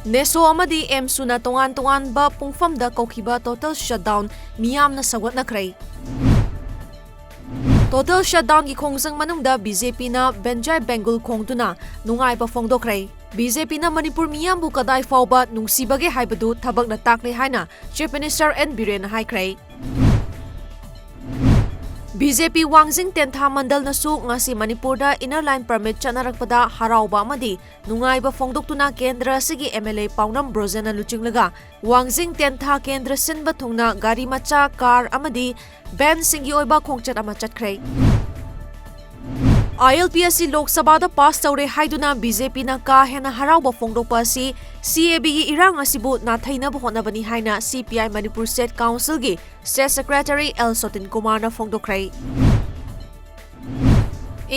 नेसो अमदी एमसुना तोंगान-तोंगानबा पुंगफमदा कौखिबा टोटल शटडाउन मियामना सगवटनखरै। टोटल शटडाउन की खोंजंग मनुंगदा बीजेपी ना बेंजाय बेंगुल खोंगदुना नुंगाइबा फोंगदोखरै। बीजेपी ना मणिपुर मियामबु कदाई फाउबा नुंसीबगे हाइबदु थबकना ताकले हाइना चीफ मिनिस्टर एन बीरेन हाइख्रै। बीजेपी वांगजिंग 10th मंडल नसु ngasi मणिपुरदा इनर लाइन परमिट चनरकपदा हराउबा अमदी नुंगाइबा फोंगदोक्तुना केंद्र असigi एमएलए पाउनम ब्रोजेना लुचिंगलगा वांगजिंग 10th केंद्र सिनबा थुंगना गाड़ी मचा कार अमदी बैन सिंगी ओइबा खोंगचत अमा चटखरै। ILPSC लोकसभा पास तौरे हाइदुना बीजेपी ना का हेना हराउबा फोंगदोक्पा असि CAB की इरांग असिबु नाथैनबा होनबनी हाइना CPI मणिपुर स्टेट काउंसिल की state secretary L Sotin Kumar ना फोंगदोक्खरै।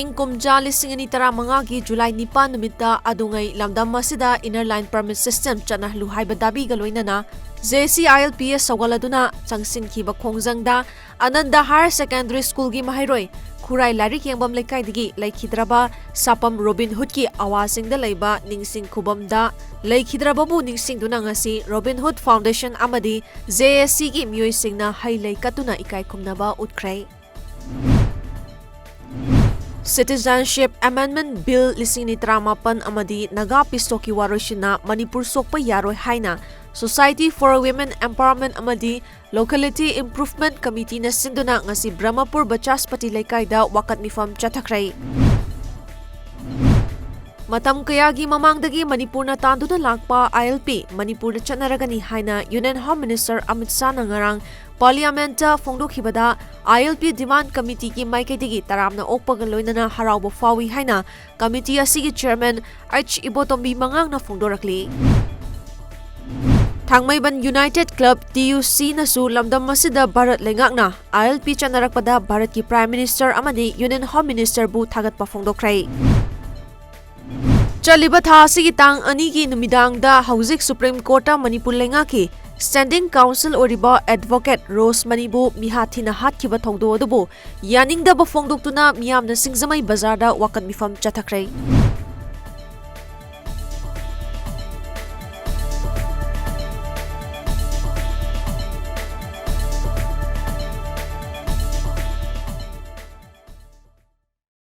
इंग कुमजा 2015 की जुलाई 9 नुमित्ता अदुंगै लमदम असिदा इनर लाइन परमिट सिस्टम चनहलु हाइबा दाबीगा लोइनना JC ILPS सौगलदुना चंगसिनखिबा खोंजंगदा आनंद हायर सेकेंडरी स्कूल की महाइरोय खुराई लारिक यंगबम लेकाइदगी लेखिद्रबा सापम रोबिन हुड की आवासिंगदा लैबा निंगसिंग खुबमदा लेखिद्रबाबु निंगसिंगदुना ngasi रोबिन हुड फाउंडेशन अमदी JSC की मियोइसिंगना हाइलै कतुना इकाई खुमनबा उठख्रै। Citizenship Amendment Bill 2018 अमदी Naga पिस्टोकी वारोशिना Manipur सोकपा यारोय हाइना Society for Women Empowerment अमदी Locality Improvement Committee na sinduna ngasi Brahmapur Bachaspati Leikaida wakat mifam chathakrai. Matam kayagi mamangdagi Manipur na tanduna lakpa ILP Manipur na chanaragani haina Union Home Minister Amit Shah na ngarang Parliamenta phongdokhibada ILP Demand Committee ki maikaidagi taramna okpaga loinana harauba fawi haina committee asigi chairman H Ibotombi mangang na phongdorakli. Thangmaiban United Club TUC nasu lamdam masida Bharat lengakna ILP chanarakpada Bharat ki Prime Minister amadi Union Home Minister bu thagatpa phongdokhrai. Chaliba tha asigi tang ani ki numidangda hauzik Supreme Court ta Manipur lengaki Standing Council oriba Advocate Rose Manibu mihathina hatkiba thongdo adubu yaningda ba phongdoktuna miyamna singzamai bazarda wakat mifam chathakrai.